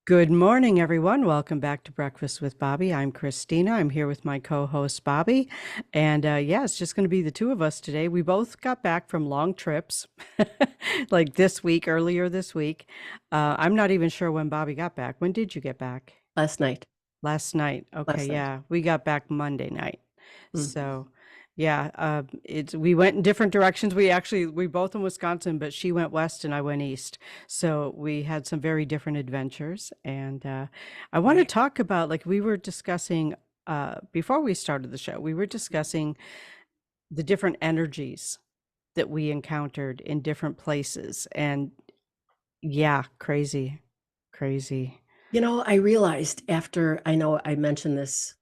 Good morning, everyone. Welcome back to Breakfast with Bobbi. I'm Kristina. I'm here with my co-host Bobbi, and yeah, it's just going to be the two of us today. We both got back from long trips, like this week, earlier this week. I'm not even sure when Bobbi got back. When did you get back? Last night. Last night. Okay, Last night. yeah, we got back Monday night. Mhm. So, yeah, it's we went in different directions. We both in Wisconsin, but she went west and I went east. So we had some very different adventures. And I want to Right. talk about, like we were discussing before we started the show, we were discussing the different energies that we encountered in different places. And yeah, crazy, crazy. I realized after I know I mentioned this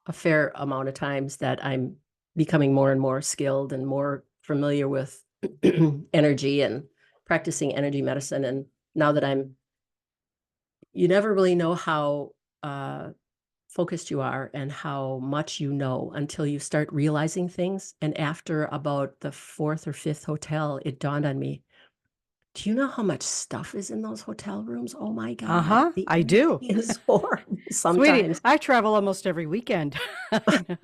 a fair amount of times that I'm becoming more and more skilled and more familiar with energy and practicing energy medicine. And now that you never really know how uh, focused you are and how much you know until you start realizing things. And after about the fourth or fifth hotel, it dawned on me. Do you know how much stuff is in those hotel rooms? Oh my God. Uh-huh, The I energy do. is horrible Sweetie, sometimes. I travel almost every weekend. I know.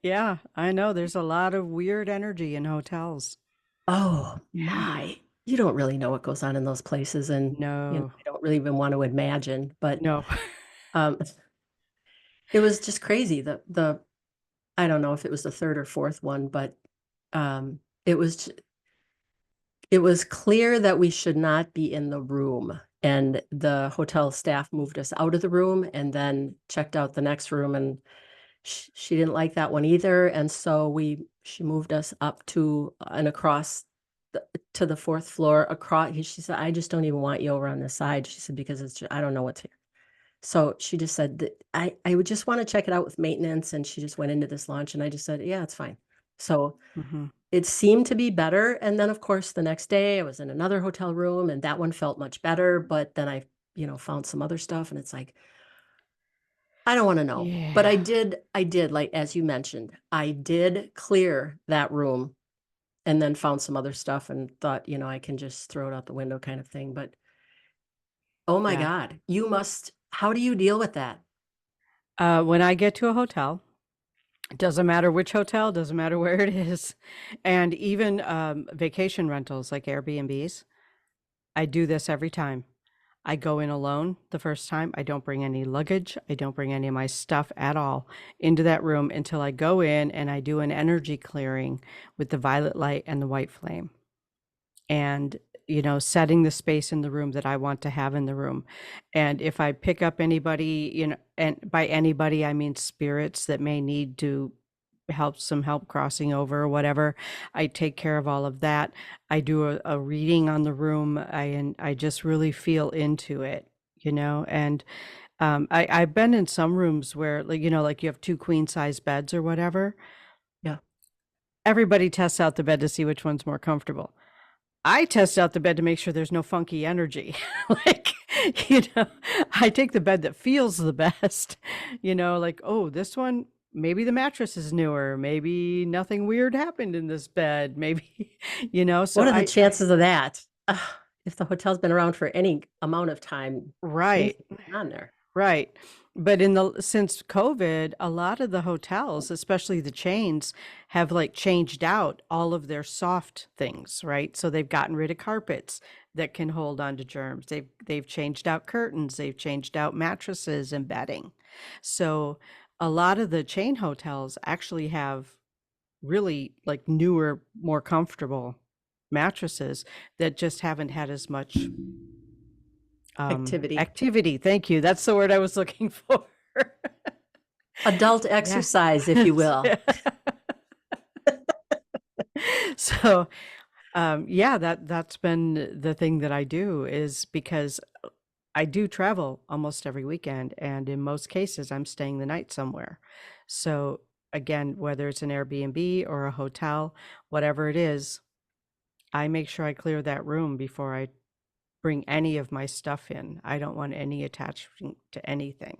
Yeah, I know. There's a lot of weird energy in hotels. Oh Yeah. my. You don't really know what goes on in those places. And, No, I don't really even want to imagine, but no. um, it was just crazy. I don't know if it was the third or fourth one, but um, it was, it was clear that we should not be in the room. And the hotel staff moved us out of the room and then checked out the next room. And she didn't like that one either, and so she moved us up to and across to the fourth floor across. She said, I just don't even want you over on this side. She said, because I don't know what's here. So she just said that I would just want to check it out with maintenance, and she just went into this launch, and I just said, yeah, it's fine. So Mhm. it seemed to be better, and then of course the next day I was in another hotel room, and that one felt much better, but then I found some other stuff, and it's like, I don't want to know. But Yeah. I did, like, as you mentioned, I did clear that room and then found some other stuff and thought, I can just throw it out the window kind of thing. But oh my Yeah. God, how do you deal with that? When I get to a hotel, it doesn't matter which hotel, doesn't matter where it is, and even vacation rentals like Airbnbs, I do this every time. I go in alone the first time. I don't bring any luggage. I don't bring any of my stuff at all into that room until I go in and I do an energy clearing with the violet light and the white flame. And, setting the space in the room that I want to have in the room. And if I pick up anybody, and by anybody, I mean spirits that may need to some help crossing over or whatever, I take care of all of that. I do a reading on the room. And I just really feel into it, and I've been in some rooms where, like, like you have two queen size beds or whatever. Yeah. Everybody tests out the bed to see which one's more comfortable. I test out the bed to make sure there's no funky energy. Like, you know, I take the bed that feels the best, like, oh, this one, maybe the mattress is newer. Maybe nothing weird happened in this bed. Maybe, so What are the chances of that? Ugh, if the hotel's been around for any amount of time, right. anything going on there? Right. But since COVID, a lot of the hotels, especially the chains, have like changed out all of their soft things, right? So they've gotten rid of carpets that can hold on to germs. They've changed out curtains, they've changed out mattresses and bedding. So a lot of the chain hotels actually have really like newer, more comfortable mattresses that just haven't had as much Activity. activity. Thank you. That's the word I was looking for. Adult Yeah. exercise, if you will. So, yeah, that's been the thing that I do is because I do travel almost every weekend, and in most cases, I'm staying the night somewhere. So, again, whether it's an Airbnb or a hotel, whatever it is, I make sure I clear that room before I bring any of my stuff in. I don't want any attachment to anything.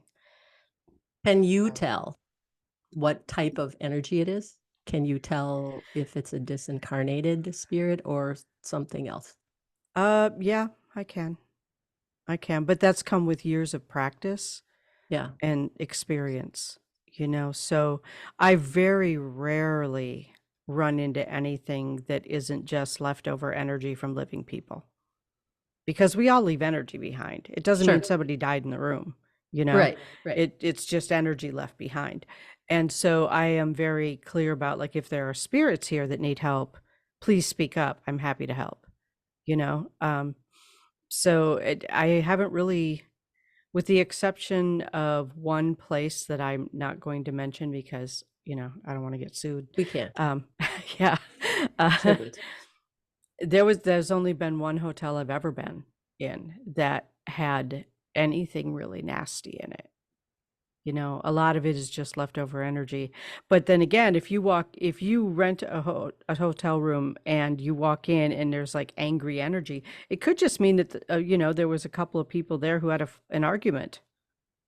Can you tell what type of energy it is? Can you tell if it's a disincarnated spirit or something else? Yeah, I can. I can, but that's come with years of practice Yeah, and experience, so I very rarely run into anything that isn't just leftover energy from living people, because we all leave energy behind. It doesn't mean sure. somebody died in the room, you know? Right, right. It's just energy left behind. And so I am very clear about, like, if there are spirits here that need help, please speak up. I'm happy to help, you know? So I haven't really, with the exception of one place that I'm not going to mention because, I don't want to get sued. We can. Um, yeah. Uh, Shouldn't. there's only been one hotel I've ever been in that had anything really nasty in it. A lot of it is just leftover energy. But then again, if you rent a hotel room and you walk in and there's like angry energy, it could just mean that, there was a couple of people there who had an argument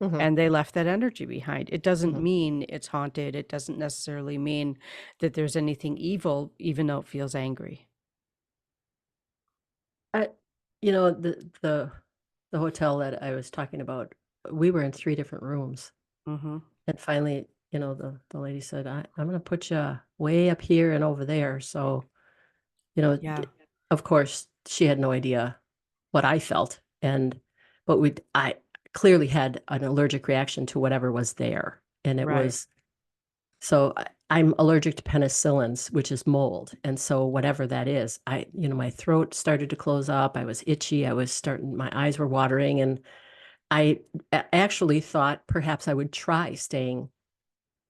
Hmm. and they left that energy behind. It doesn't Hmm. mean it's haunted. It doesn't necessarily mean that there's anything evil, even though it feels angry. I, you know, the hotel that I was talking about, we were in three different rooms. Mm-hmm. And finally, the lady said, I'm going to put you way up here and over there. So, Yeah. of course, she had no idea what I felt. But I clearly had an allergic reaction to whatever was there. And it Right. was, so I'm allergic to penicillins, which is mold. And so whatever that is, my throat started to close up. I was itchy. My eyes were watering. And I actually thought perhaps I would try staying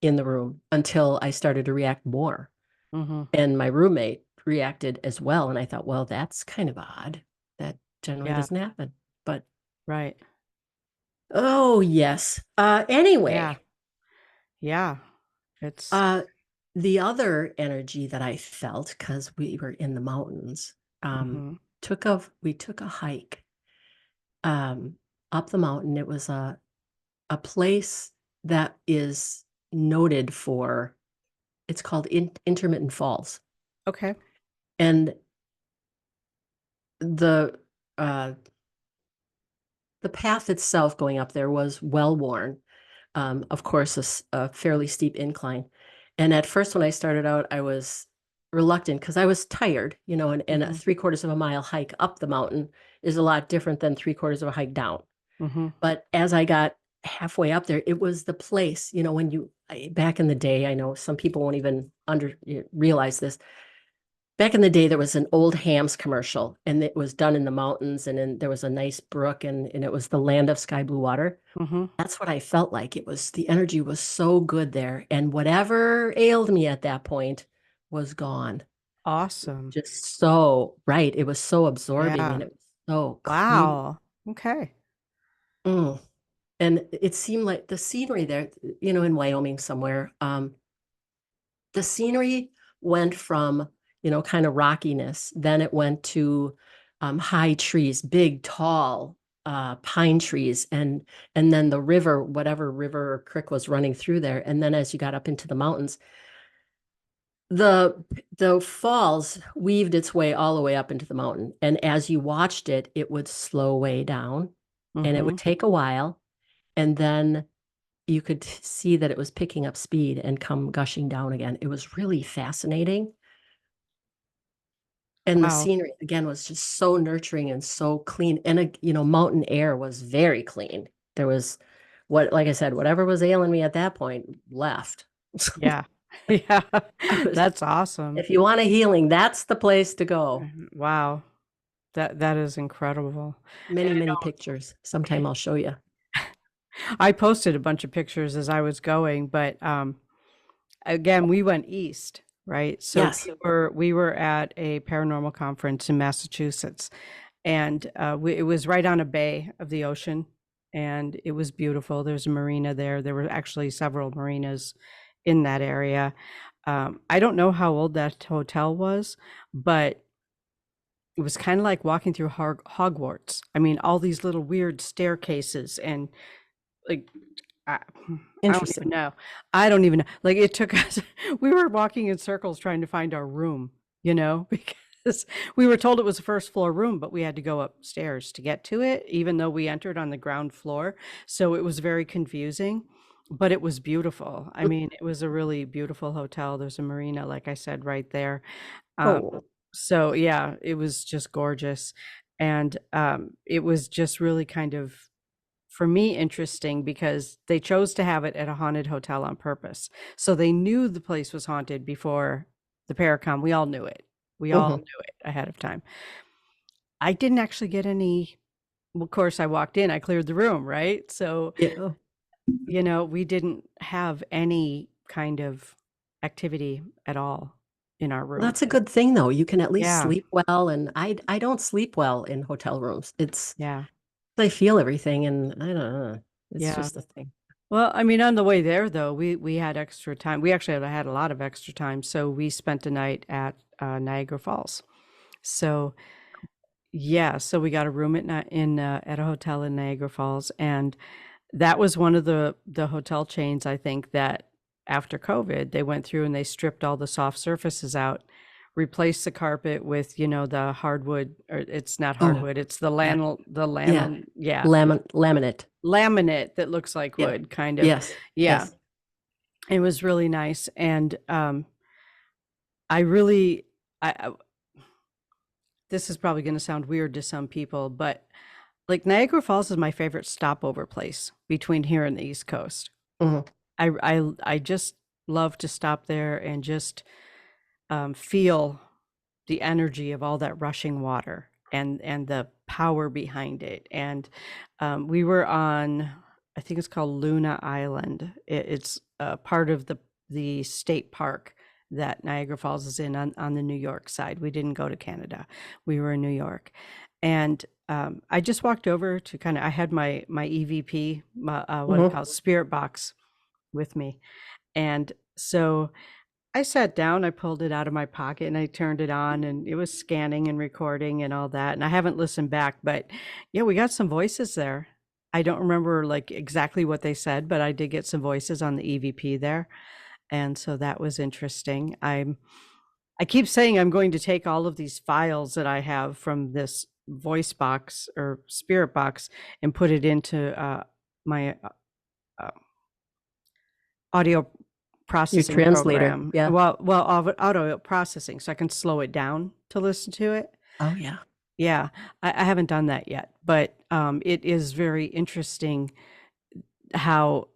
in the room until I started to react more. Mm-hmm. And my roommate reacted as well. And I thought, well, that's kind of odd. That generally Yeah. doesn't happen. But Right. oh, yes. Yeah. Anyway, Yeah. It's uh, the other energy that I felt because we were in the mountains, mm-hmm. we took a hike um, up the mountain. It was a place that is noted for, it's called Intermittent Falls. Okay. And the uh, the path itself going up there was well worn. Of course, a fairly steep incline. And at first, when I started out, I was reluctant because I was tired, and a Mm-hmm. 3/4 of a mile hike up the mountain is a lot different than 3/4 of a hike down. Mm-hmm. But as I got halfway up there, it was the place, back in the day, I know some people won't even realize this. Back in the day, there was an old Hams commercial, and it was done in the mountains, and then there was a nice brook, and it was the land of sky blue water. Mm-hmm. That's what I felt like. The energy was so good there, and whatever ailed me at that point was gone. Awesome. Just so right. It was so absorbing, Yeah. and it was so clean. Wow. Okay. Mm. And it seemed like the scenery there, in Wyoming somewhere, the scenery went from, kind of rockiness, then it went to high trees, big, tall pine trees, and then the river, whatever river or creek was running through there. And then as you got up into the mountains, the falls weaved its way all the way up into the mountain. And as you watched it, it would slow way down and it Mm-hmm. would take a while. And then you could see that it was picking up speed and come gushing down again. It was really fascinating. And the Wow. scenery again was just so nurturing and so clean. And mountain air was very clean. There was like I said, whatever was ailing me at that point left. Yeah. Yeah. I was, That's awesome. if you want a healing, that's the place to go. Wow. That is incredible. Many, many pictures. Sometime I'll show you. I posted a bunch of pictures as I was going, but again, we went east, right? So Yes. we were at a paranormal conference in Massachusetts, and it was right on a bay of the ocean, and it was beautiful. There's a marina there. There were actually several marinas in that area. I don't know how old that hotel was, but it was kind of like walking through Hogwarts. I mean, all these little weird staircases and like I, I don't Interesting. even know. I don't even know. Like it took us, we were walking in circles trying to find our room, you know, because 'Cause we were told it was a first floor room, but we had to go upstairs to get to it, even though we entered on the ground floor. So it was very confusing, but it was beautiful. I mean, it was a really beautiful hotel. There's a marina, like I said, right there. Um, Oh, so yeah, it was just gorgeous. And it was just really kind of, for me, interesting because they chose to have it at a haunted hotel on purpose. So they knew the place was haunted before the Paracon. We all knew it. We all mhm. knew it ahead of time. I didn't actually get any, well, of course, I walked in, I cleared the room, right? So, Yeah. we didn't have any kind of activity at all in our Well, room. that's a good thing though. You can at least Yeah, sleep well, and I don't sleep well in hotel rooms. yeah, I feel everything, and I don't know. It's yeah. just a thing. Well, I mean, on the way there, though, we had extra time. We actually had a lot of extra time, so we spent a night at Niagara Falls. So yeah, so we got a room at a hotel in Niagara Falls, and that was one of the hotel chains, I think, that after COVID, they went through and they stripped all the soft surfaces out, replaced the carpet with, the hardwood, or it's not Oh, hardwood, it's the yeah, yeah. yeah, Laminate. laminate that looks like Yeah. wood, kind of. Yes. Yeah, Yes. it was really nice, and I really, I this is probably going to sound weird to some people, but like Niagara Falls is my favorite stopover place between here and the East Coast. Mhm. I just love to stop there and just feel the energy of all that rushing water and the power behind it. And we were on, I think it's called Luna Island. It's part of the state park that Niagara Falls is in on the New York side. We didn't go to Canada. We were in New York. And I just walked over to I had my EVP, what it Mhm. calls spirit box with me. And so I sat down, I pulled it out of my pocket and I turned it on and it was scanning and recording and all that. And I haven't listened back, but yeah, we got some voices there. I don't remember like exactly what they said, but I did get some voices on the EVP there. And so that was interesting. I keep saying I'm going to take all of these files that I have from this voice box or spirit box and put it into my uh, audio Your processing translator. program. Yeah. Well, audio processing, so I can slow it down to listen to it. Oh, yeah. Yeah, I haven't done that yet, but it is very interesting how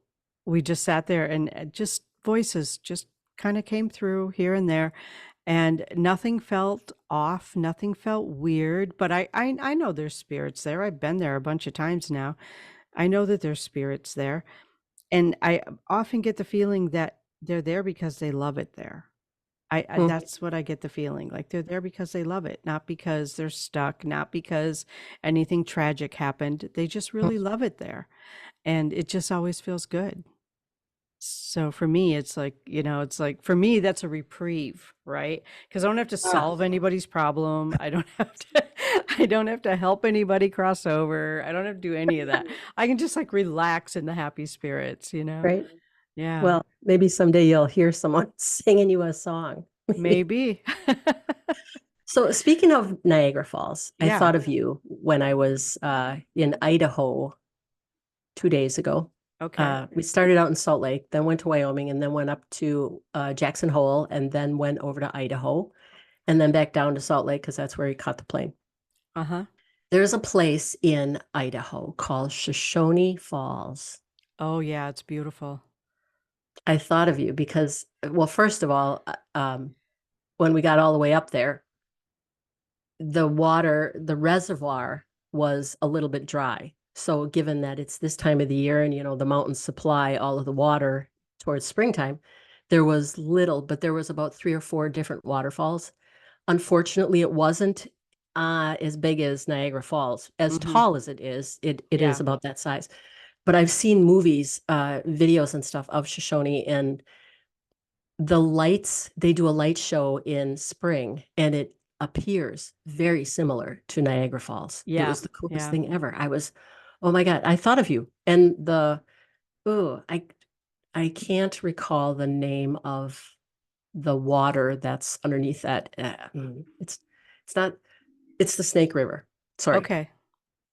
we just sat there and just voices just kind of came through here and there, and nothing felt off, nothing felt weird. But I know there's spirits there. I've been there a bunch of times now. I know that there's spirits there. And I often get the feeling that they're there because they love it there. I Mm. that's what I get the feeling, like they're there because they love it, not because they're stuck, not because anything tragic happened. They just really love it there, and it just always feels good. So for me, it's like for me, that's a reprieve, right? Because I don't have to Ah, solve anybody's problem. I don't have to, I don't have to help anybody cross over. I don't have to do any of that. I can just like relax in the happy spirits. right. Yeah, Well, maybe someday you'll hear someone singing you a song. Maybe. maybe. So speaking of Niagara Falls, I Yeah. thought of you when I was in Idaho 2 days ago. Okay. We started out in Salt Lake, then went to Wyoming, and then went up to Jackson Hole, and then went over to Idaho, and then back down to Salt Lake because that's where he caught the plane. Uh-huh. There's a place in Idaho called Shoshone Falls. Oh yeah, it's beautiful. I thought of you because, well, first of all, when we got all the way up there, the water, the reservoir was a little bit dry. So given that it's this time of the year and, the mountains supply all of the water towards springtime, there was little, but there was about 3 or 4 different waterfalls. Unfortunately, it wasn't as big as Niagara Falls. As Hmm. tall as it is, it is Yeah. about that size. But I've seen movies, videos and stuff of Shoshone, and the lights, they do a light show in spring and it appears very similar to Niagara Falls. It Yeah. was the coolest Yeah. thing ever. Oh my God, I thought of you. And oh, I can't recall the name of the water that's underneath that. It's It's not, it's the Snake River. Sorry. Okay.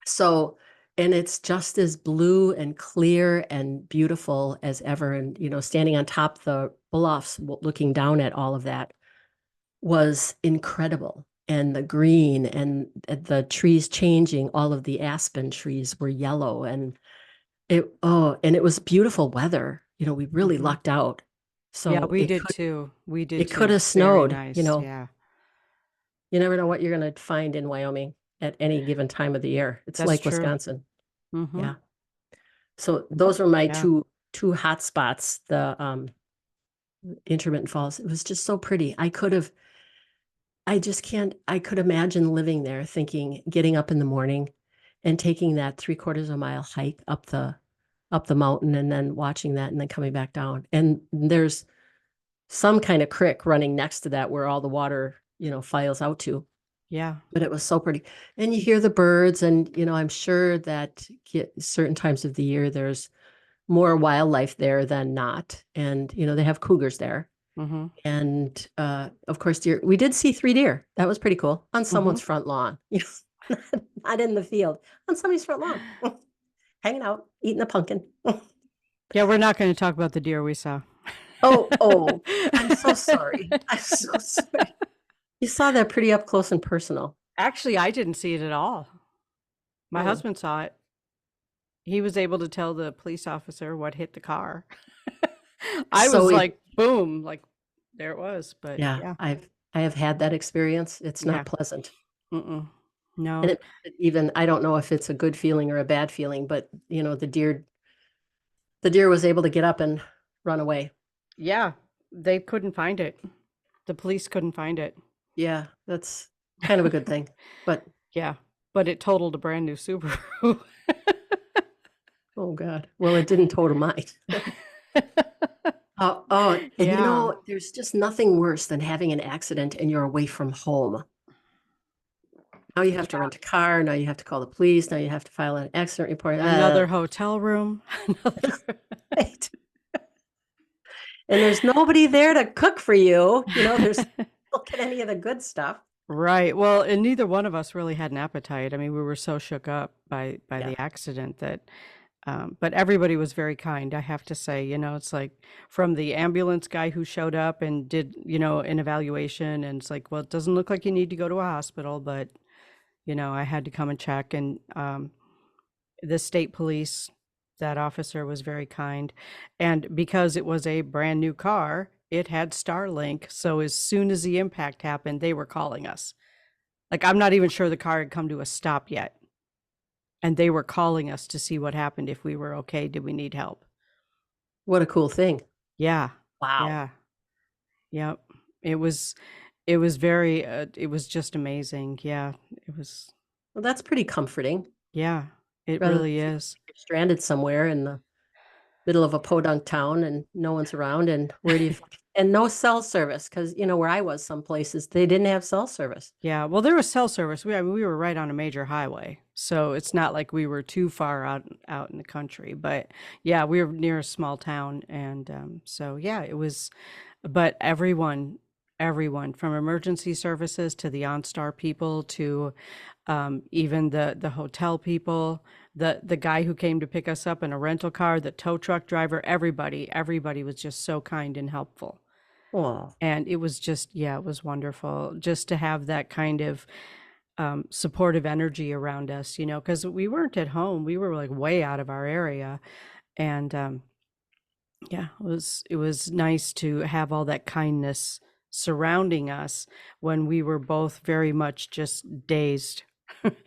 So, and it's just as blue and clear and beautiful as ever. And, standing on top of the bluffs, looking down at all of that was incredible. And the green and the trees changing, all of the aspen trees were yellow. And and it was beautiful weather. We really Mhm. lucked out. Yeah, So we did too. We did it could too. have Very snowed, nice. Yeah. you never know what you're going to find in Wyoming at any given time of the year. It's That's like true. Wisconsin. Mhm. Yeah. So those were my Yeah. two hot spots, the intermittent falls. It was just so pretty. I just can't, I could imagine living there thinking, getting up in the morning and taking that 3/4 of a mile hike up the mountain and then watching that and then coming back down. And there's some kind of creek running next to that where all the water, files out to. Yeah. But it was so pretty. And you hear the birds, and I'm sure that certain times of the year there's more wildlife there than not. And they have cougars there. Mhm. And of course, deer. We did see 3 deer. That was pretty cool on Mhm. someone's front lawn. Not in the field, on somebody's front lawn, hanging out, eating a pumpkin. Yeah, we're not going to talk about the deer we saw. Oh, I'm so sorry. I'm so sorry. You saw that pretty up close and personal. Actually, I didn't see it at all. My Hmm. husband saw it. He was able to tell the police officer what hit the car. I So was it, like, boom, like there it was. But yeah, yeah, I have had that experience. It's yeah. not pleasant. Mm-mm. And No. even, I don't know if it's a good feeling or a bad feeling, but the deer was able to get up and run away. Yeah, they couldn't find it. The police couldn't find it. Yeah, that's kind of a good thing. But Yeah, but it totaled a brand new Subaru. oh God, well, it didn't total mine. And Yeah. there's just nothing worse than having an accident and you're away from home. Now you have to Yeah. rent a car. Now you have to call the police. Now you have to file an accident report. Another hotel room. Another. Right. And there's nobody there to cook for you. There's look at any of the good stuff. Right. Well, and neither one of us really had an appetite. I mean, we were so shook up by Yeah. the accident that but everybody was very kind, I have to say. It's like from the ambulance guy who showed up and did, an evaluation, and it's like, well, it doesn't look like you need to go to a hospital, but I had to come and check. And the state police, that officer was very kind. And because it was a brand new car, it had Starlink. So as soon as the impact happened, they were calling us. Like, I'm not even sure the car had come to a stop yet. And they were calling us to see what happened, if we were okay, did we need help? What a cool thing. Yeah. Wow. Yeah. Yep. It was very it was just amazing. Yeah. It was. Well, that's pretty comforting Yeah. It rather than really feeling is. like you're stranded somewhere in the middle of a podunk town and no one's around. And and no cell service, because where I was, some places they didn't have cell service. Yeah, well, there was cell service. I mean, we were right on a major highway, so it's not like we were too far out in the country. But yeah, we were near a small town, and so yeah, it was. But everyone from emergency services to the OnStar people to even the hotel people, the guy who came to pick us up in a rental car, the tow truck driver, everybody was just so kind and helpful. Oh, And it was just, yeah, it was wonderful just to have that kind of supportive energy around us, because we weren't at home. We were like way out of our area. And yeah, it was nice to have all that kindness surrounding us when we were both very much just dazed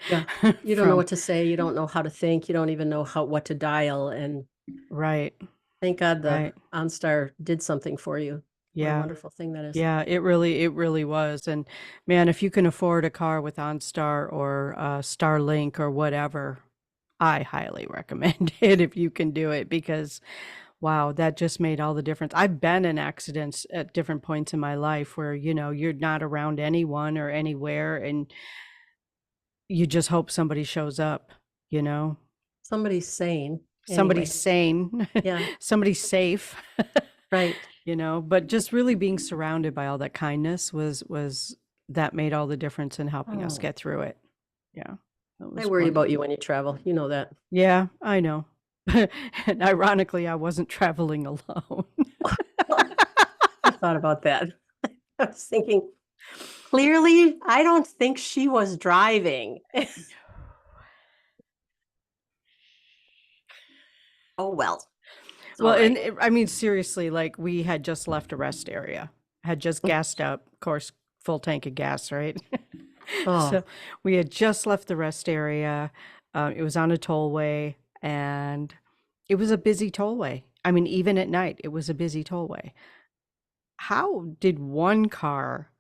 yeah. You don't know from. what to say. You don't know how to think. You don't even know what to dial. And Right, thank God the right. OnStar did something for you. What a Yeah. wonderful thing that is. Yeah, it really was. And man, if you can afford a car with OnStar or Starlink or whatever, I highly recommend it if you can do it, because wow, that just made all the difference. I've been in accidents at different points in my life where, you're not around anyone or anywhere, and you just hope somebody shows up, you know? Somebody's sane. Somebody's Anyway, sane, yeah, somebody's safe. right. But just really being surrounded by all that kindness was that made all the difference in helping us Oh, get through it. Yeah, that I was worry about wonderful. you when you travel. You know that. Yeah, I know. And ironically, I wasn't traveling alone. I thought about that. I was thinking, clearly, I don't think she was driving. Oh, well, it's Well, all and right. I mean, seriously, like we had just left a rest area, had just gassed up, of course, full tank of gas, right? Oh, So we had just left the rest area. It was on a tollway and it was a busy tollway. I mean, even at night, it was a busy tollway. How did one car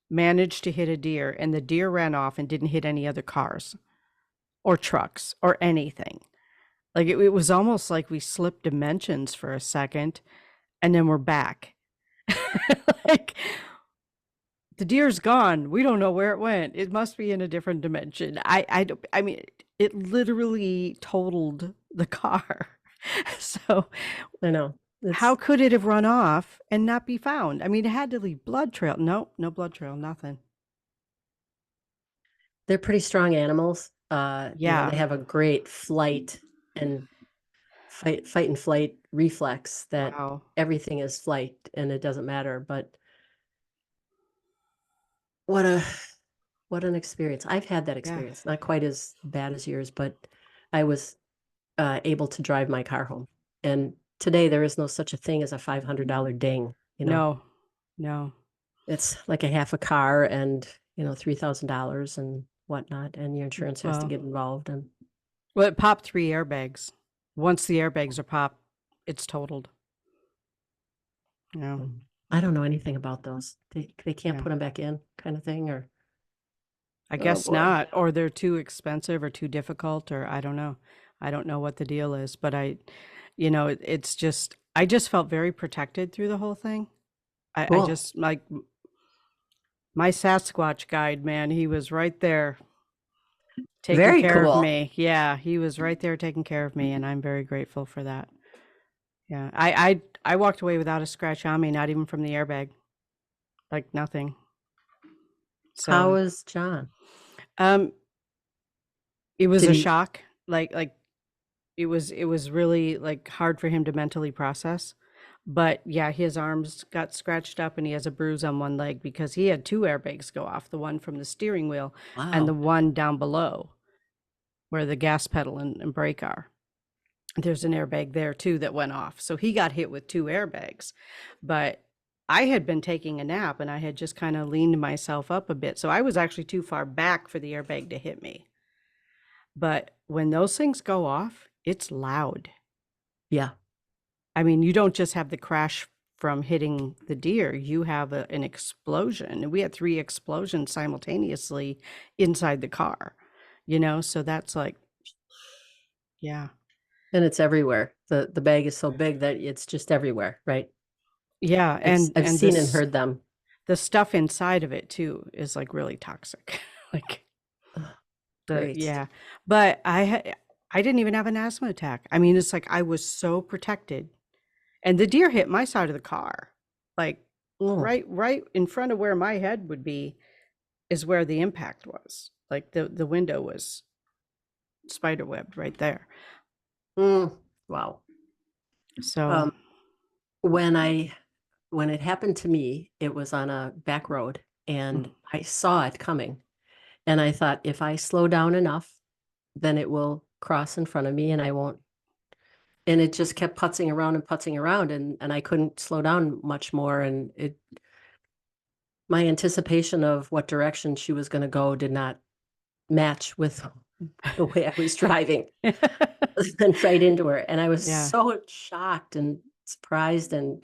manage to hit a deer and the deer ran off and didn't hit any other cars or trucks or anything? Like it was almost like we slipped dimensions for a second and then we're back. Like the deer's gone. We don't know where it went. It must be in a different dimension. I mean, it literally totaled the car. So I know. how It's could it have run off and not be found? I mean, it had to leave blood trail. No, no blood trail, nothing. they're pretty strong animals. They Yeah. have a great flight and fight and flight reflex that Wow. everything is flight and it doesn't matter. But what a what an experience. I've had that Yeah. experience, not quite as bad as yours, but I was able to drive my car home. And today there is no such a thing as a $500 ding, No, no. It's like a half a car and, $3,000 and whatnot, and your insurance has to Well, get involved. And well, it popped 3 airbags. Once the airbags are popped, it's totaled. Yeah. I don't know anything about those. They can't Yeah. put them back in, kind of thing, or I oh guess boy. not, or they're too expensive or too difficult, or I don't know. I don't know what the deal is, but it's just, I just felt very protected through the whole thing. I Cool. just like my Sasquatch guide, man, he was right there taking Very care of cool. me. Yeah, he was right there taking care of me, and I'm very grateful for that. Yeah, I walked away without a scratch on me, not even from the airbag, like nothing. How So, is John? um, it was Did a he? shock. Like it was really like hard for him to mentally process. But yeah, his arms got scratched up and he has a bruise on one leg because he had two airbags go off, the one from the steering wheel and the Wow. one down below where the gas pedal and brake are. There's an airbag there too that went off. So he got hit with two airbags. But I had been taking a nap and I had just kind of leaned myself up a bit. So I was actually too far back for the airbag to hit me. But when those things go off, it's loud. Yeah. I mean, you don't just have the crash from hitting the deer, you have an explosion. And we had 3 explosions simultaneously inside the car, so that's like, yeah. And it's everywhere. The bag is so big that it's just everywhere, right? Yeah, I've and I've and seen and this heard them. the stuff inside of it too is like really toxic. Like Ugh, the great. yeah. But I didn't even have an asthma attack. I mean, it's like I was so protected. And the deer hit my side of the car. Like Oh. right in front of where my head would be is where the impact was. Like the window was spider webbed right there. Mm. Wow. So, Um, when it happened to me, it was on a back road mm, and I saw it coming. And I thought, if I slow down enough, then it will cross in front of me and I won't. And it just kept putzing around and I couldn't slow down much more. And my anticipation of what direction she was going to go did not match with the way I was driving and right into her. And I was yeah, so shocked and surprised and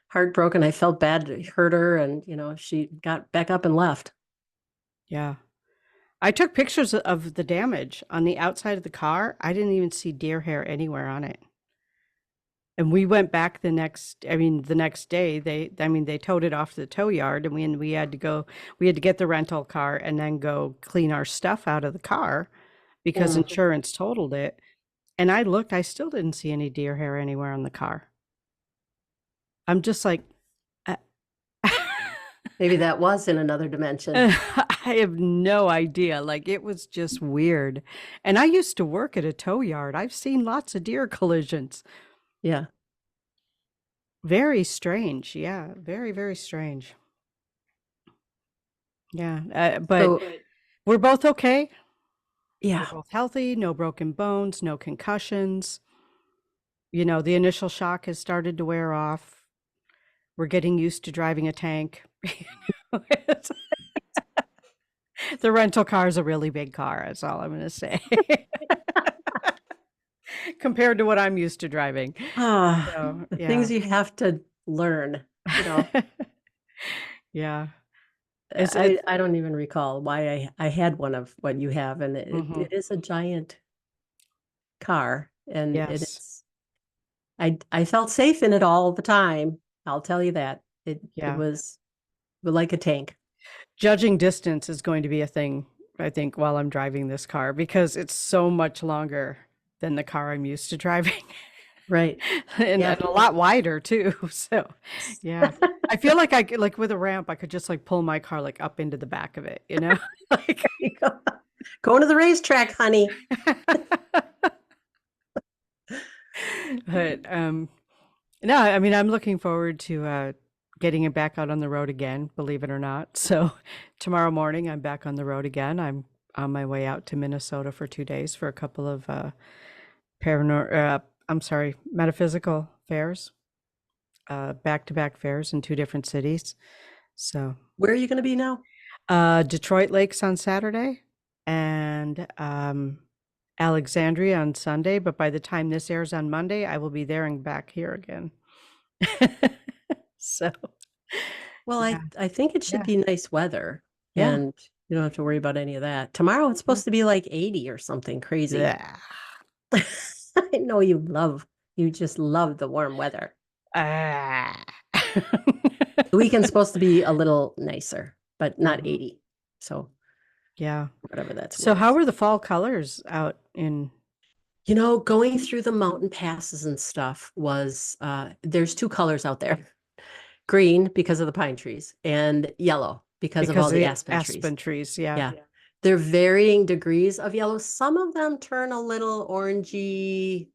heartbroken. I felt bad to hurt her, and she got back up and left. yeah. I took pictures of the damage on the outside of the car. I didn't even see deer hair anywhere on it. And we went back the next day, they towed it off to the tow yard and we had to go, we had to get the rental car and then go clean our stuff out of the car because Mm. insurance totaled it. And I looked, I still didn't see any deer hair anywhere on the car. I'm just like, uh, Maybe that was in another dimension. I have no idea. Like it was just weird. And I used to work at a tow yard. I've seen lots of deer collisions. Yeah. Very strange. Yeah, very, very strange. Yeah, but So, we're both okay. We're yeah, both healthy, no broken bones, no concussions. You know, the initial shock has started to wear off. We're getting used to driving a tank. It's- the rental car is a really big car, that's all I'm going to say, compared to what I'm used to driving. So, the yeah. things you have to learn, you know. Yeah. It's I don't even recall why I had one of what you have, and mhm. it is a giant car, and Yes. I felt safe in it all the time. I'll tell you that. It Yeah. was like a tank. Judging distance is going to be a thing, I think, while I'm driving this car because it's so much longer than the car I'm used to driving. Right. And Yeah. a lot wider too. So, yeah. I feel like I could, like with a ramp, I could just like pull my car like up into the back of it, you know? Like Going to the racetrack, honey. but no, I mean I'm looking forward to getting it back out on the road again, believe it or not. So tomorrow morning I'm back on the road again. I'm on my way out to Minnesota for 2 days for a couple of I'm sorry, metaphysical fairs, back-to-back fairs in 2 different cities. So Where are you going to be now? Detroit Lakes on Saturday and Alexandria on Sunday. But by the time this airs on Monday, I will be there and back here again. So, Well, yeah, I think it should yeah, be nice weather, yeah. and you don't have to worry about any of that. Tomorrow it's Mhm. supposed to be like 80 or something crazy. Yeah. I know you just love the warm weather. Ah. The weekend's supposed to be a little nicer, but not Mhm. 80. So Yeah. whatever that's So how worth. are the fall colors out in? You know, going through the mountain passes and stuff was there's two colors out there. Green because of the pine trees and yellow because of Because all of the the aspen trees. aspen trees, yeah. Yeah. They're varying degrees of yellow. Some of them turn a little orangey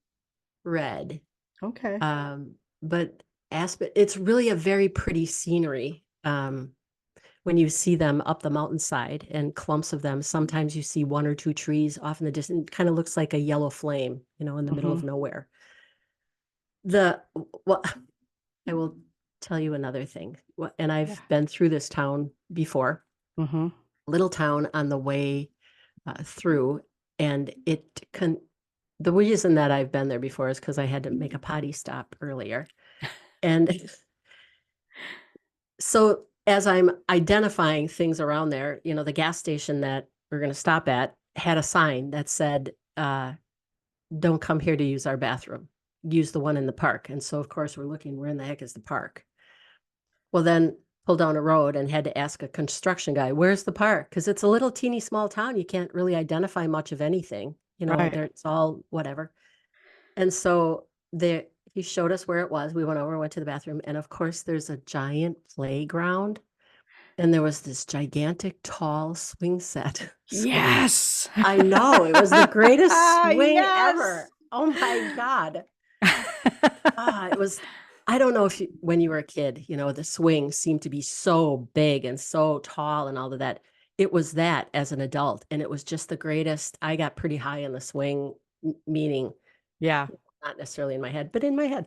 red. Okay. But aspen, it's really a very pretty scenery. When you see them up the mountainside and clumps of them, sometimes you see one or two trees off in the distance. It kind of looks like a yellow flame, in the middle Mhm. of nowhere. The well, I will tell you another thing. And Yeah. I've been through this town before, Mhm. little town on the way through, and the reason that I've been there before is because I had to make a potty stop earlier. And so as I'm identifying things around there, the gas station that we're going to stop at had a sign that said, don't come here to use our bathroom. Use the one in the park. And so, of course, we're looking, where in the heck is the park? Well, then pulled down a road and had to ask a construction guy, where's the park? Because it's a little teeny small town. You can't really identify much of anything. Right. It's all whatever. And so he showed us where it was. We went over, went to the bathroom. And of course, there's a giant playground. And there was this gigantic, tall swing set. Swing. Yes. I know. It was the greatest swing Yes. ever. Oh my God. It was, I don't know if when you were a kid, the swing seemed to be so big and so tall and all of that. It was that as an adult. And it was just the greatest. I got pretty high in the swing, meaning Yeah. not necessarily in my head, but in my head.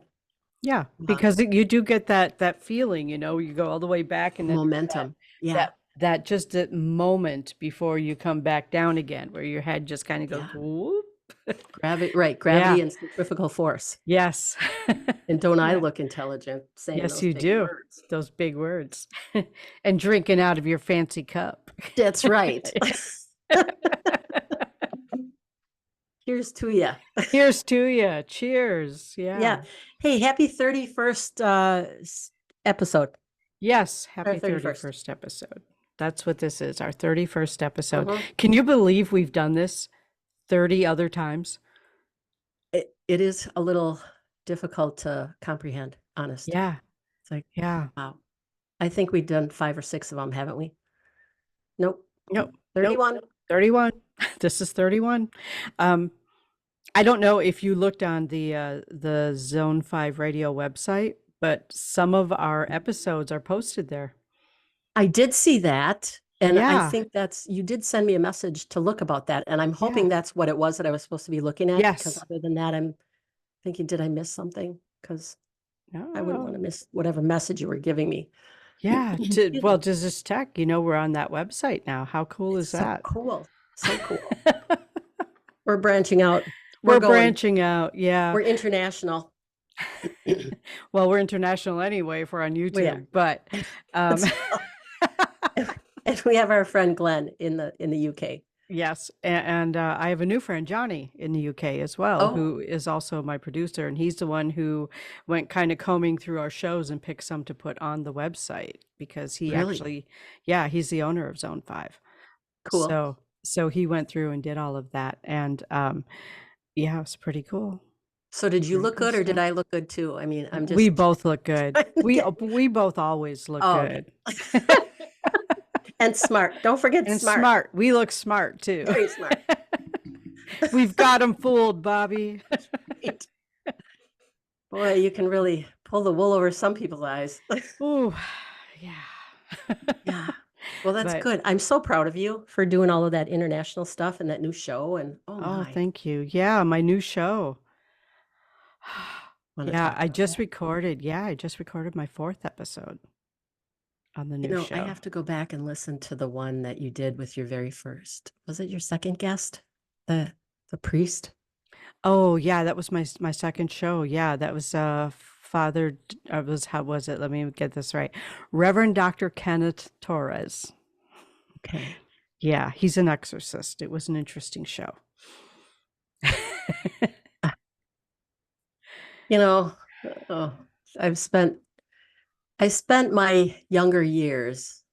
Yeah, because you do get that feeling, you go all the way back and then Momentum. Yeah. that just that moment before you come back down again where your head just kind of goes Yeah. whoop. Gravity, right. Yeah. Gravity and centrifugal force. Yes. And don't I Yeah. look intelligent saying Yes, those you big do. words? Those big words. And drinking out of your fancy cup. That's right. Here's to you. Here's to you. Cheers. Yeah. Yeah. Hey, happy 31st episode. Yes, Our happy 31st. 31st episode. That's what this is, our 31st episode. Mhm. Can you believe we've done this 30 other times? It is a little difficult to comprehend, honest. Yeah. It's like, Yeah. wow. I think we've done 5 or 6 of them, haven't we? Nope. Nope, nope, 31. 31. This is 31. Um, I don't know if you looked on the Zone 5 radio website, but some of our episodes are posted there. I did see that. And I Yeah, think you did send me a message to look about that. And I'm yeah. hoping that's what it was that I was supposed to be looking at. Because Yes. other than that, I'm thinking, did I miss something? Because I wouldn't want No. to miss whatever message you were giving me. Yeah, Excuse well, me. just this tech, we're on that website now. How cool It's is so that? cool. So cool. We're branching out. We're We're going. branching out, yeah. We're international. Well, we're international anyway if we're on We are. YouTube, but um, And we have our friend Glenn in the UK. yes, and I have a new friend, Johnny, in the UK as well, Oh, who is also my producer, and he's the one who went kind of combing through our shows and picked some to put on the website because he really? actually, yeah, he's the owner of Zone 5. Cool. So he went through and did all of that, and yeah, it's pretty cool. So did you Pretty look cool good or did stuff. I look good too? I mean, I'm We just both look good. trying to We get. we both always look Oh, okay. good. And smart. Don't forget And smart. smart. We look smart too. Very smart. We've got them fooled, Bobbi. Right. Boy, you can really pull the wool over some people's eyes. Ooh, yeah. Yeah. Well, that's But good. I'm so proud of you for doing all of that international stuff and that new show. And oh oh, my, thank you. Yeah, my new show. want to Yeah, talk about that. I just recorded my 4th episode on the You new know, I show. have to go back and listen to the one that you did with your very first. Was it your second guest? The the priest? Oh, yeah, that was my second show. Yeah, that was Father was how was it? Let me get this right. Reverend Dr. Kenneth Torres. Okay. Yeah, he's an exorcist. It was an interesting show. You know, oh, I've spent I spent my younger years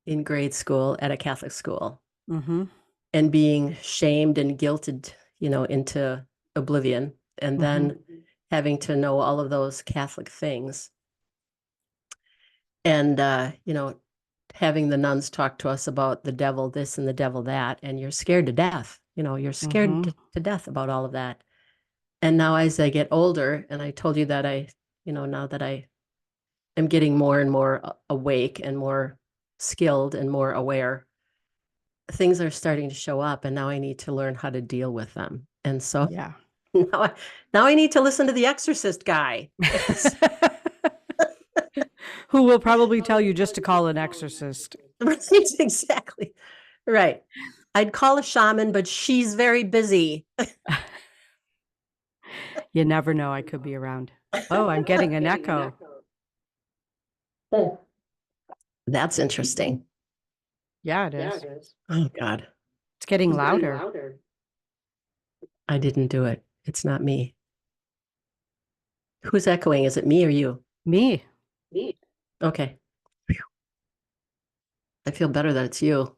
in grade school at a Catholic school Mm-hmm. and being shamed and guilted, into oblivion, and Mm-hmm. then having to know all of those Catholic things. And having the nuns talk to us about the devil this and the devil that, and you're scared to death. You're scared Mm-hmm. to death about all of that. And now as I get older, and I told you that now that I am getting more and more awake and more skilled and more aware, things are starting to show up, and now I need to learn how to deal with them. And so Yeah. now I need to listen to the exorcist guy. Who will probably tell you just to call an exorcist. Right, exactly. Right. I'd call a shaman, but she's very busy. You never know. I could be around. Oh, I'm getting an echo. That's interesting. Yeah, it is. Oh, God. It's getting louder. I didn't do it. It's not me. Who's echoing? Is it me or you? Me. Okay. Phew. I feel better that it's you.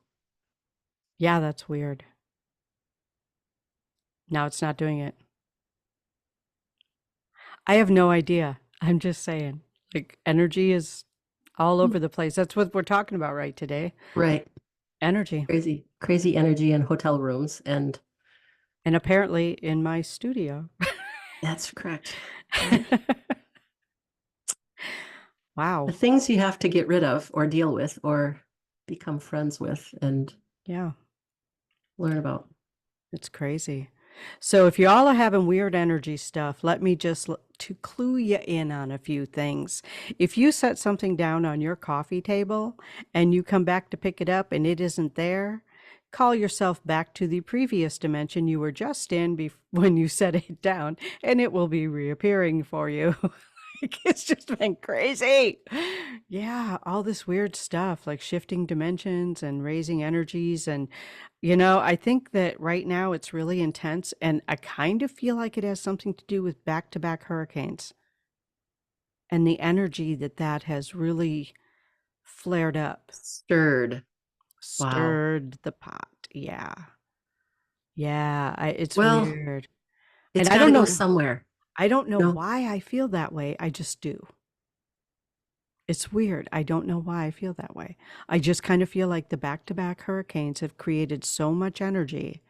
Yeah, that's weird. Now it's not doing it. I have no idea. I'm just saying. Like energy is all over the place. That's what we're talking about right today. Right. Energy. Crazy, crazy energy in hotel rooms. And And apparently in my studio. that's correct. Wow. The things you have to get rid of or deal with or become friends with and Yeah, learn about. it's crazy. So if you all are having weird energy stuff, let me just to clue you in on a few things. If you set something down on your coffee table and you come back to pick it up and it isn't there, call yourself back to the previous dimension you were just in when you set it down, and it will be reappearing for you. It's just been crazy. Yeah, all this weird stuff like shifting dimensions and raising energies. And, I think that right now it's really intense. And I kind of feel like it has something to do with back to back hurricanes and the energy that has really flared up, Stirred. Wow. stirred the pot. Yeah. Yeah. It's Well, weird. And it's got to go somewhere. I don't know No. why I feel that way. I just do. It's weird. I don't know why I feel that way. I just kind of feel like the back-to-back hurricanes have created so much energy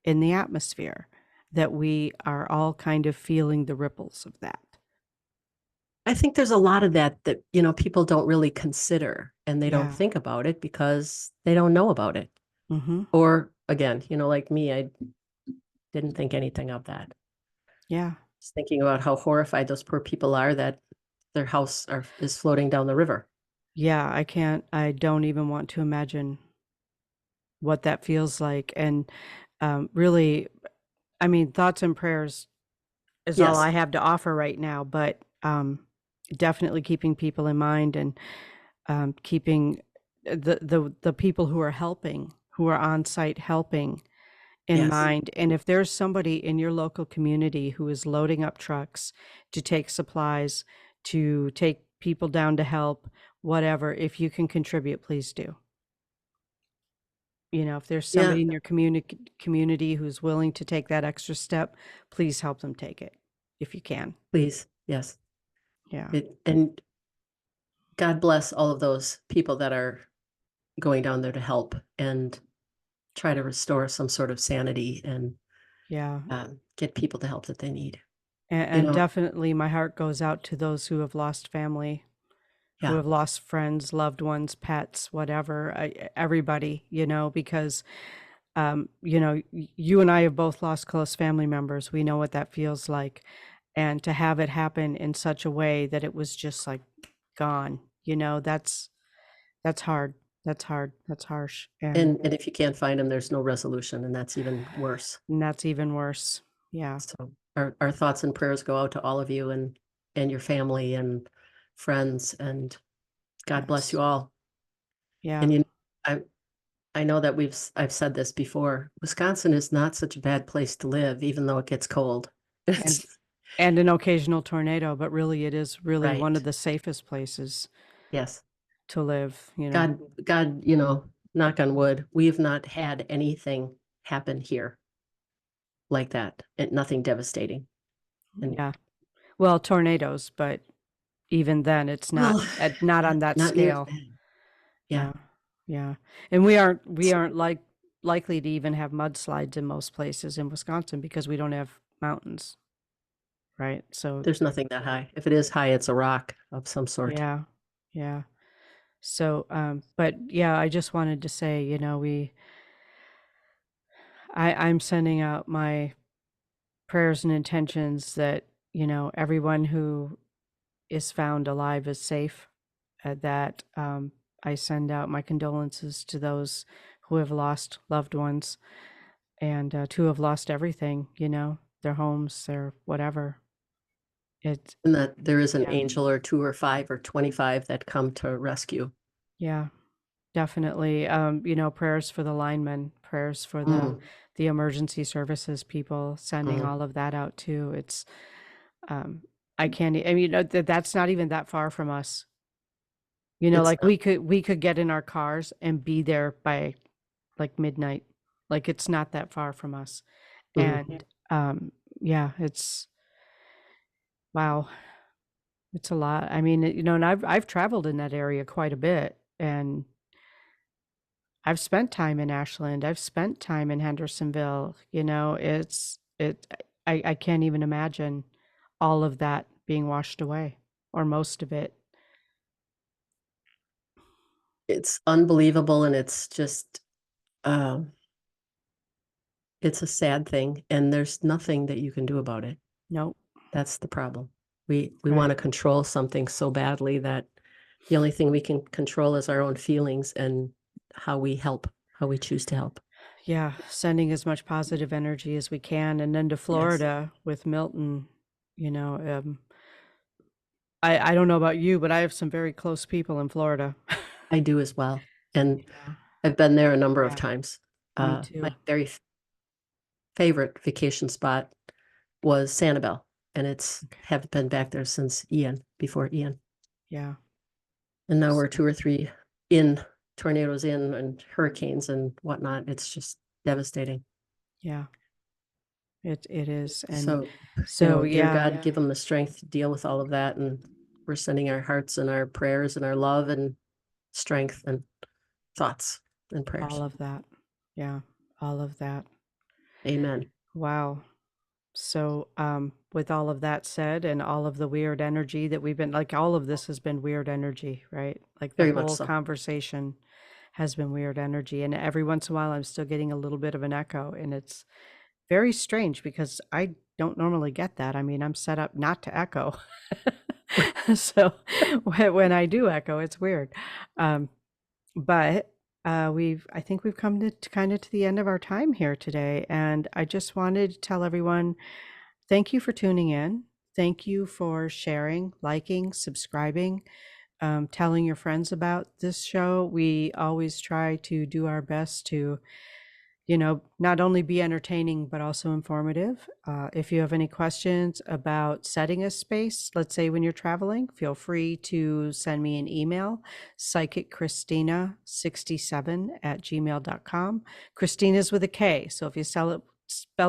in the atmosphere that we are all kind of feeling the ripples of that. I think there's a lot of that, you know, people don't really consider and they don't Yeah. think about it because they don't know about it. Mm-hmm. Or again, you know, like me, I didn't think anything of that. Yeah. Just thinking about how horrified those poor people are that their is floating down the river. Yeah, I don't even want to imagine what that feels like. And really, I mean, thoughts and prayers is all Yes, I have to offer right now, but definitely keeping people in mind and keeping the people who are helping, who are on site helping in yes. mind. And if there's somebody in your local community who is loading up trucks to take supplies, to take people down to help, whatever, if you can contribute, please do. You know, if there's Yeah, somebody in your community who's willing to take that extra step, please help them take it if you can. please. Yes. Yeah. And God bless all of those people that are going down there to help and try to restore some sort of sanity and Yeah. get people the help that they need. You And know, definitely my heart goes out to those who have lost family, who yeah. have lost friends, loved ones, pets, whatever, everybody, you know, because, you know, you and I have both lost close family members. We know what that feels like. And to have it happen in such a way that it was just like gone, you know, that's hard. That's hard. That's harsh. And if you can't find them, there's no resolution, and that's even worse. And that's even worse. Yeah. So our thoughts and prayers go out to all of you and your family and friends, and God bless Yes. you all. Yeah. And I I know that I've said this before. Wisconsin is not such a bad place to live, even though it gets cold. And It's and an occasional tornado, but really it is really one of right. the safest places Yes. to live, you know. God, you know, knock on wood, we have not had anything happen here like that, and nothing devastating. And Yeah. Well, tornadoes, but even then it's not well, not on that not near as scale. bad. Yeah, Yeah. Yeah. And we aren't likely to even have mudslides in most places in Wisconsin because we don't have mountains, right? So, there's nothing that high. If it is high, it's a rock of some sort. yeah. Yeah. So, but yeah, I just wanted to say, you know, I'm sending out my prayers and intentions that, you know, everyone who is found alive is safe, that I send out my condolences to those who have lost loved ones and to have lost everything, you know, their homes, their whatever. It, And that there is an yeah, angel or two or five or 25 that come to rescue. yeah, definitely. You know, prayers for the linemen, prayers for Mm, the emergency services people, sending mm. all of that out too. It's, um, I can't, I mean, you know, that's not even that far from us. You know, It's like not. we could get in our cars and be there by like midnight. Like it's not that far from us. Mhm. And yeah, it's wow, it's a lot. I mean, you know, and I've traveled in that area quite a bit and I've spent time in Ashland. I've spent time in Hendersonville, you know, I can't even imagine all of that being washed away or most of it. It's unbelievable, and it's just, um, it's a sad thing, and there's nothing that you can do about it. Nope. That's the problem. We want Right. to control something so badly that the only thing we can control is our own feelings and how we help, how we choose to help. Yeah, sending as much positive energy as we can, and then to Yes, Florida with Milton, you know, I don't know about you, but I have some very close people in Florida. I do as well. And Yeah, I've been there a number of yeah, times. me My too. very favorite vacation spot was Sanibel, and it's Okay. haven't been back there since Ian, before Ian. Yeah, And now we're so, two or three in tornadoes in and hurricanes and whatnot. It's just devastating. yeah, it is, and So, you so know, dear yeah, God, give them the strength to deal with all of that and we're sending our hearts and our prayers and our love and strength and thoughts and prayers. All of that. Yeah, all of that. Amen. Wow. So, with all of that said, and all of the weird energy that we've been like, all of this has been weird energy, right? Like the Very much whole so. conversation has been weird energy. And every once in a while, I'm still getting a little bit of an echo. And it's very strange because I don't normally get that. I mean, I'm set up not to echo. So when I do echo, it's weird. But I think we've come to kind of to the end of our time here today. And I just wanted to tell everyone, thank you for tuning in. Thank you for sharing, liking, subscribing, telling your friends about this show. We always try to do our best to, not only be entertaining, but also informative. If you have any questions about setting a space, let's say when you're traveling, feel free to send me an email, psychiccristina67@gmail.com. Christina's with a K. So if you spell it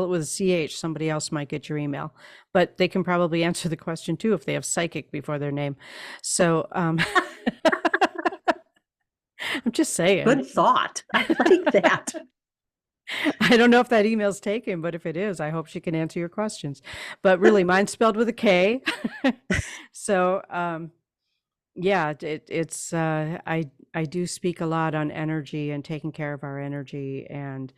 with a CH, somebody else might get your email, but they can probably answer the question too if they have psychic before their name. So I'm just saying. Good thought. I like that. I don't know if that email's taken, but if it is, I hope she can answer your questions. But really, mine's spelled with a K. So, yeah, I do speak a lot on energy and taking care of our energy and,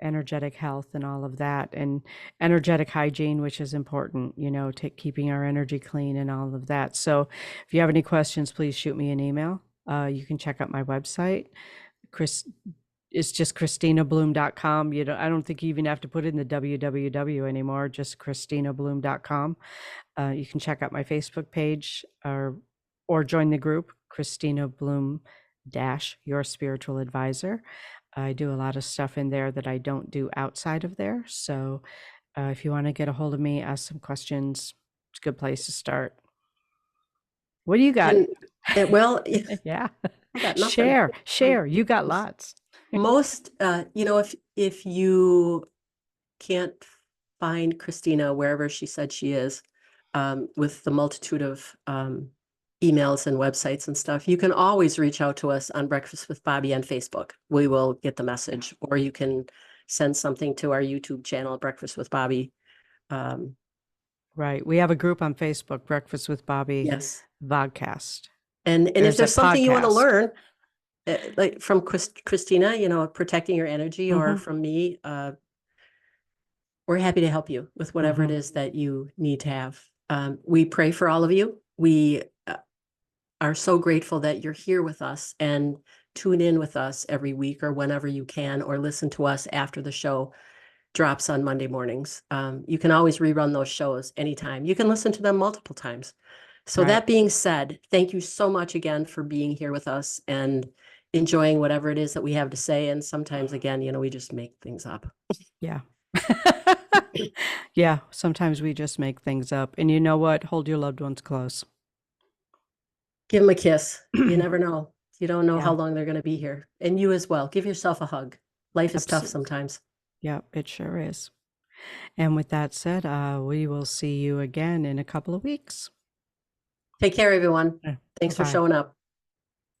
energetic health and all of that, and energetic hygiene, which is important, keeping our energy clean and all of that. So if you have any questions, please shoot me an email. You can check out my website. It's just kristinabloom.com. I don't think you even have to put in the www anymore, just kristinabloom.com. You can check out my Facebook page or join the group, Kristina Bloom Your Spiritual Advisor. I do a lot of stuff in there that I don't do outside of there. So if you want to get a hold of me, ask some questions, it's a good place to start. What do you got? Well, yeah. I got nothing. Share. You got lots. Most, if you can't find Kristina wherever she said she is, with the multitude of emails and websites and stuff, you can always reach out to us on Breakfast with Bobbi on Facebook. We will get the message, or you can send something to our YouTube channel, Breakfast with Bobbi. Right. We have a group on Facebook, Breakfast with Bobbi. Yes. Vodcast. And if there's something you want to learn, like from Kristina, protecting your energy, or from me, we're happy to help you with whatever it is that you need to have. We pray for all of you. We are so grateful that you're here with us and tune in with us every week or whenever you can, or listen to us after the show drops on Monday mornings. You can always rerun those shows anytime. You can listen to them multiple times. So that being said, thank you so much again for being here with us and enjoying whatever it is that we have to say. And sometimes, again, we just make things up. Yeah. Yeah. Sometimes we just make things up. And you know what? Hold your loved ones close. Give them a kiss. You never know. You don't know how long they're going to be here. And you as well. Give yourself a hug. Life is tough sometimes. Yeah, it sure is. And with that said, we will see you again in a couple of weeks. Take care, everyone. Thanks for showing up.